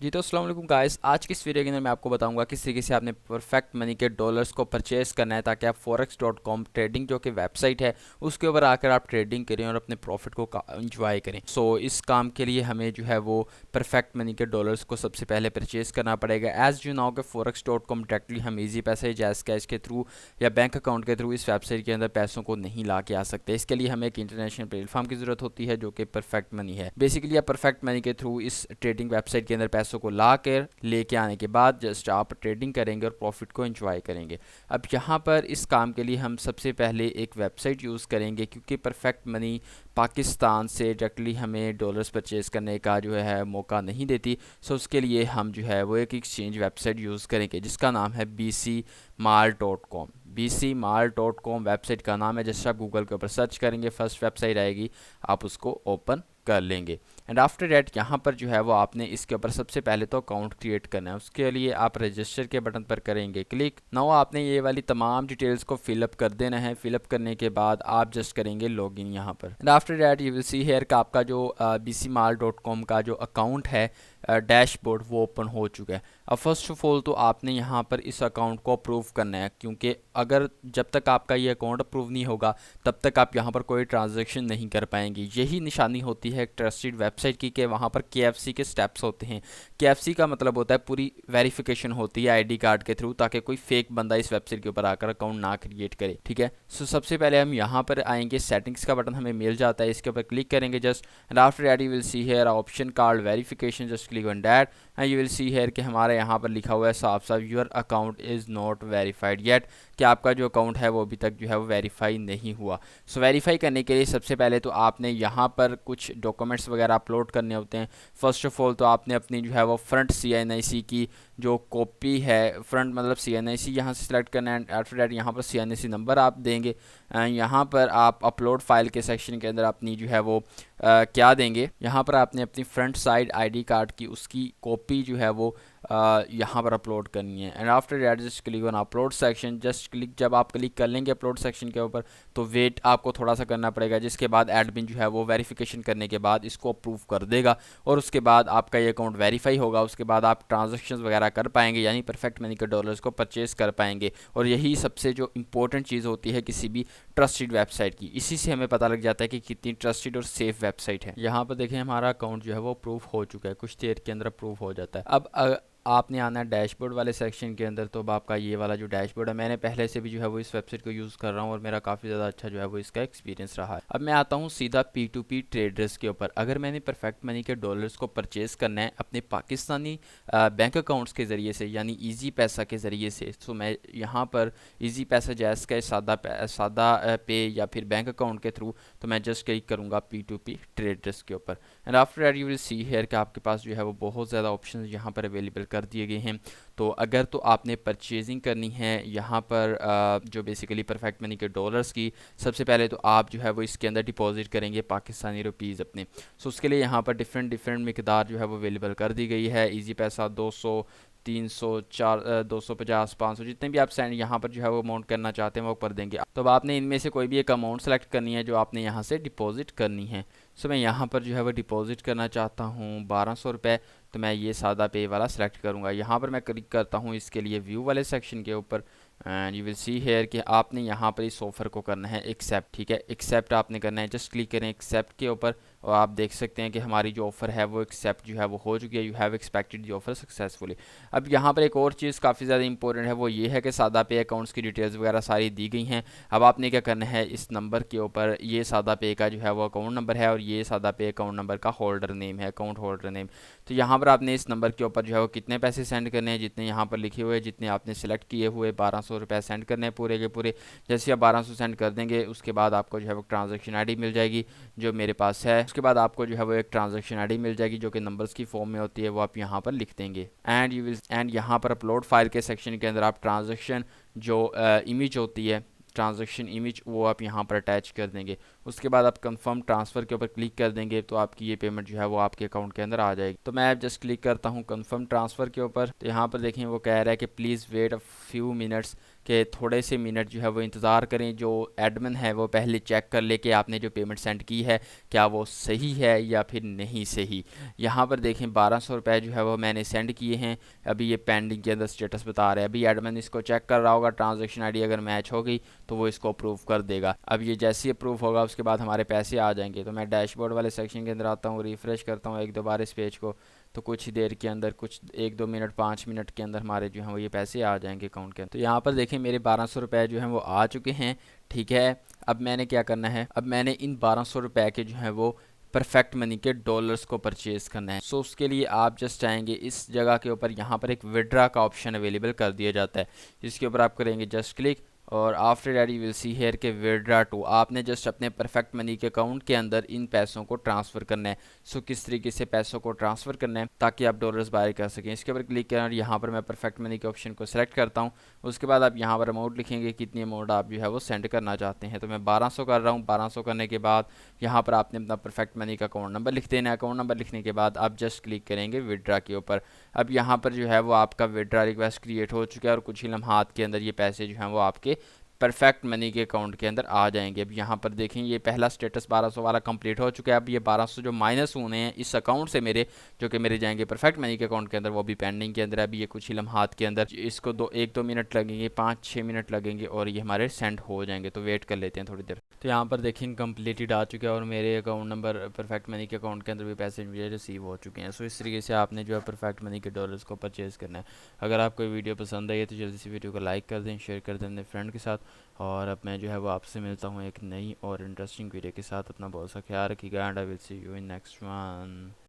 जी तो अस्सलाम वालेकुम गाइस, आज की इस वीडियो के अंदर मैं आपको बताऊंगा किस तरीके से आपने परफेक्ट मनी के डॉलर्स को परचेस करना है ताकि आप forex.com ट्रेडिंग जो कि वेबसाइट है उसके ऊपर आकर आप ट्रेडिंग करें और अपने प्रॉफिट को इंजॉय करें। इस काम के लिए हमें जो है वो परफेक्ट मनी के डॉलर्स को सबसे पहले परचेस करना पड़ेगा। एज यू नाउ के forex.com डायरेक्टली हम ईजी पैसे जैज़ कैश के थ्रू या बैंक अकाउंट के थ्रू इस वेबसाइट के अंदर पैसों को नहीं ला के आ सकते। इसके लिए हमें एक इंटरनेशनल प्लेटफॉर्म की ज़रूरत होती है जो कि परफेक्ट मनी है। बेसिकली आप परफेक्ट मनी के थ्रू इस ट्रेडिंग वेबसाइट के अंदर पैसों को ला कर लेके आने के बाद जस्ट आप ट्रेडिंग करेंगे और प्रॉफिट को एंजॉय करेंगे। अब यहाँ पर इस काम के लिए हम सबसे पहले एक वेबसाइट यूज़ करेंगे क्योंकि परफेक्ट मनी पाकिस्तान से डायरेक्टली हमें डॉलर्स परचेज़ करने का जो है मौका नहीं देती। उसके लिए हम जो है वो एक एक्सचेंज वेबसाइट यूज़ करेंगे जिसका नाम है bcmart.com। bcmart.com वेबसाइट का नाम है। जैसे आप गूगल के ऊपर सर्च करेंगे फर्स्ट वेबसाइट आएगी, आप उसको ओपन कर लेंगे। एंड आफ्टर डैट यहाँ पर जो है वो आपने इसके ऊपर सबसे पहले तो अकाउंट क्रिएट करना है। उसके लिए आप रजिस्टर के बटन पर करेंगे क्लिक। नाउ आपने ये वाली तमाम डिटेल्स को फिलअप कर देना है। फिलअप करने के बाद आप जस्ट करेंगे लॉगिन यहाँ पर। And after that you will see here का आपका जो bcmart.com का जो अकाउंट है डैशबोर्ड वो ओपन हो चुका है। अब फर्स्ट ऑफ ऑल तो आपने यहाँ पर इस अकाउंट को अप्रूव करना है क्योंकि अगर जब तक आपका ये अकाउंट अप्रूव नहीं होगा तब तक आप यहाँ पर कोई ट्रांजैक्शन नहीं कर पाएंगे। यही निशानी होती है एक ट्रस्टेड वेबसाइट की कि वहाँ पर KFC के स्टेप्स होते हैं। KFC का मतलब होता है पूरी वेरिफिकेशन होती है आईडी कार्ड के थ्रू ताकि कोई फेक बंदा इस वेबसाइट के ऊपर आकर अकाउंट ना क्रिएट करे। ठीक है, सबसे पहले हम यहाँ पर आएंगे, सेटिंग्स का बटन हमें मिल जाता है, इसके ऊपर क्लिक करेंगे just. And after that you will see here option called verification, just click on that and you will see here कि हमारे यहाँ पर लिखा हुआ है साफ साफ your account is not verified yet, कि आपका जो अकाउंट है वो अभी तक जो है वो वेरीफाई नहीं हुआ। वेरीफाई करने के लिए सबसे पहले तो आपने यहाँ पर कुछ डॉक्यूमेंट्स वगैरह अपलोड करने होते हैं। फर्स्ट ऑफ ऑल तो आपने अपनी जो है वो फ्रंट CNIC की जो कॉपी है, फ्रंट मतलब CNIC यहाँ से सिलेक्ट करना है। आफ्टर डैट यहाँ पर CNIC नंबर आप देंगे। यहाँ पर आप अपलोड फाइल के सेक्शन के अंदर अपनी जो है वो क्या देंगे, यहाँ पर आपने अपनी फ्रंट साइड ID कार्ड की उसकी कॉपी जो है वो यहाँ पर अपलोड करनी है। And after that just click on upload section, just click जब आप क्लिक कर लेंगे अपलोड सेक्शन के ऊपर तो वेट आपको थोड़ा सा करना पड़ेगा, जिसके बाद एडमिन जो है वो वेरिफिकेशन करने के बाद इसको अप्रूव कर देगा और उसके बाद आपका ये अकाउंट वेरीफाई होगा। उसके बाद आप ट्रांजेक्शन वगैरह कर पाएंगे, यानी परफेक्ट मनी के डॉलर्स को परचेज कर पाएंगे। और यही सबसे जो इंपॉर्टेंट चीज़ होती है किसी भी ट्रस्टेड वेबसाइट की, इसी से हमें पता लग जाता है कि कितनी ट्रस्टेड और सेफ वेबसाइट है। यहाँ पर देखें हमारा अकाउंट जो है वो अप्रूव हो चुका है, कुछ देर के अंदर अप्रूव हो जाता है। अब आपने आना है डैशबोर्ड वाले सेक्शन के अंदर। तो अब आपका ये वाला जो डैशबोर्ड है, मैंने पहले से भी जो है वो इस वेबसाइट को यूज़ कर रहा हूँ और मेरा काफ़ी ज़्यादा अच्छा जो है वो इसका एक्सपीरियंस रहा है। अब मैं आता हूँ सीधा P2P ट्रेडर्स के ऊपर। अगर मैंने परफेक्ट मनी के डॉलर्स को परचेज़ करना है अपने पाकिस्तानी बैंक अकाउंट्स के ज़रिए से, यानी ईजी पैसा के ज़रिए से, तो मैं यहाँ पर ईजी पैसा जैस का सादा पे या फिर बैंक अकाउंट के थ्रू, तो मैं जस्ट क्लिक करूँगा P2P ट्रेडर्स के ऊपर। And after that you will see here कि आपके पास जो है वो बहुत ज़्यादा ऑप्शन यहाँ पर अवेलेबल कर दिए गए हैं। तो अगर तो आपने परचेजिंग करनी है यहाँ पर जो बेसिकली परफेक्ट मनी के डॉलर्स की, सबसे पहले तो आप जो है वो इसके अंदर डिपॉजिट करेंगे पाकिस्तानी रुपीज़ अपने। उसके लिए यहाँ पर डिफरेंट मिकदार जो है वो अवेलेबल कर दी गई है। ईजी पैसा 200, 300, 250, 500, जितने भी आप सेंड यहाँ पर जो है वो अमाउंट करना चाहते हैं वो कर देंगे। तो अब आपने इनमें से कोई भी एक अमाउंट सेलेक्ट करनी है जो आपने यहाँ से डिपॉजिट करनी है। मैं यहाँ पर जो है वो डिपॉजिट करना चाहता हूँ 1200 रुपये, तो मैं ये सादा पे वाला सेलेक्ट करूँगा। यहाँ पर मैं क्लिक करता हूँ इसके लिए व्यू वाले सेक्शन के ऊपर and you will see here कि आपने यहाँ पर इस ऑफ़र को करना है एक्सेप्ट। ठीक है, एक्सेप्ट आपने करना है, जस्ट क्लिक करें एक्सेप्ट के ऊपर और आप देख सकते हैं कि हमारी जो ऑफ़र है वो एक्सेप्ट जो है वो हो चुकी है। You have expected the offer successfully. अब यहाँ पर एक और चीज़ काफ़ी ज़्यादा इंपॉर्टेंट है, वो ये है कि सादा पे अकाउंट्स की डिटेल्स वगैरह सारी दी गई हैं। अब आपने क्या करना है, इस नंबर के ऊपर ये सादा पे का जो है वो अकाउंट नंबर है और ये सादा पे अकाउंट नंबर का होल्डर नेम है, अकाउंट होल्डर नेम। तो यहाँ पर आपने इस नंबर के ऊपर जो है वो कितने पैसे सेंड करने हैं, जितने यहाँ पर लिखे हुए, जितने आपने सेलेक्ट किए हुए 1200 रुपये सेंड करने हैं पूरे के पूरे। जैसे आप 1200 सेंड कर देंगे उसके बाद आपको जो है वो ट्रांजैक्शन आईडी मिल जाएगी जो मेरे पास है। उसके बाद आपको जो है वो एक ट्रांजैक्शन आईडी मिल जाएगी जो कि नंबर्स की फॉर्म में होती है, वो आप यहाँ पर लिख देंगे। एंड यहाँ पर अपलोड फाइल के सेक्शन के अंदर आप ट्रांजैक्शन जो इमेज होती है, ट्रांजैक्शन इमेज, वो आप यहाँ पर अटैच कर देंगे। उसके बाद आप कंफर्म ट्रांसफ़र के ऊपर क्लिक कर देंगे तो आपकी ये पेमेंट जो है वो आपके अकाउंट के अंदर आ जाएगी। तो मैं जस्ट क्लिक करता हूँ कंफर्म ट्रांसफ़र के ऊपर। तो यहाँ पर देखें वो कह रहा है कि please wait a few minutes, कि थोड़े से मिनट जो है वो इंतज़ार करें, जो एडमिन है वो पहले चेक कर ले कि आपने जो पेमेंट सेंड की है क्या वो सही है या फिर नहीं सही। यहाँ पर देखें 1200 रुपये जो है वो मैंने सेंड किए हैं, अभी ये पेंडिंग के अंदर स्टेटस बता रहा है। अभी एडमिन इसको चेक कर रहा होगा, ट्रांजैक्शन आईडी अगर मैच हो गई तो वो इसको अप्रूव कर देगा। अब ये जैसे ही अप्रूव होगा उसके बाद हमारे पैसे आ जाएंगे। तो मैं डैशबोर्ड वाले सेक्शन के अंदर आता हूँ, रिफ़्रेश करता हूँ एक दो बार इस पेज को, तो कुछ ही देर के अंदर, कुछ 1-2 मिनट 5 मिनट के अंदर हमारे जो हैं वो ये पैसे आ जाएंगे अकाउंट के अंदर। तो यहाँ पर देखें मेरे 1200 रुपये जो हैं वो आ चुके हैं। ठीक है, अब मैंने क्या करना है, अब मैंने इन 1200 रुपये के जो हैं वो परफेक्ट मनी के डॉलर्स को परचेज़ करना है। सो उसके लिए आप जस्ट आएंगे इस जगह के ऊपर, यहाँ पर एक विड्रा का ऑप्शन अवेलेबल कर दिया जाता है, जिसके ऊपर आप करेंगे जस्ट क्लिक, और after that you will see here के विड्रा टू। आपने जस्ट अपने परफेक्ट मनी के अकाउंट के अंदर इन पैसों को ट्रांसफ़र करना है। सो किस तरीके से पैसों को ट्रांसफ़र करना है ताकि आप डॉलर्स बाय कर सकें, इसके ऊपर क्लिक करें और यहाँ पर मैं परफेक्ट मनी के ऑप्शन को सेलेक्ट करता हूँ। उसके बाद आप यहाँ पर अमाउंट लिखेंगे, कितनी अमाउंट आप जो है वो सेंड करना चाहते हैं। तो मैं 1200 कर रहा हूँ। 1200 करने के बाद यहाँ पर आपने अपना परफेक्ट मनी का अकाउंट नंबर लिख देना है। अकाउंट नंबर लिखने के बाद आप जस्ट क्लिक करेंगे विड्रा के ऊपर। अब यहाँ पर जो है वो आपका विड्रा रिक्वेस्ट क्रिएट हो चुका है और कुछ ही लम्हात के अंदर ये पैसे जो हैं वो आपके परफेक्ट मनी के अकाउंट के अंदर आ जाएंगे। अब यहाँ पर देखें ये पहला स्टेटस 1200 वाला कंप्लीट हो चुका है। अब ये 1200 जो माइनस होने हैं इस अकाउंट से मेरे, जो कि मेरे जाएंगे परफेक्ट मनी के अकाउंट के अंदर, वो भी पेंडिंग के अंदर है। अभी ये कुछ ही लम्हात के अंदर इसको 1-2 मिनट लगेंगे, 5-6 मिनट लगेंगे और ये हमारे सेंड हो जाएंगे। तो वेट कर लेते हैं थोड़ी देर। तो यहाँ पर देखें कंप्लीटेड आ चुका है और मेरे अकाउंट नंबर परफेक्ट मनी के अकाउंट के अंदर भी पैसे मुझे रिसीव हो चुके हैं। सो इस तरीके से आपने जो है परफेक्ट मनी के डॉलर्स को परचेज़ करना है। अगर आपको वीडियो पसंद आई है तो जल्दी से वीडियो को लाइक कर दें, शेयर कर दें अपने फ्रेंड के साथ। और अब मैं जो है वो आपसे मिलता हूँ एक नई और इंटरेस्टिंग वीडियो के साथ। अपना बहुत सा ख्याल रखिएगा and I will see you in next one.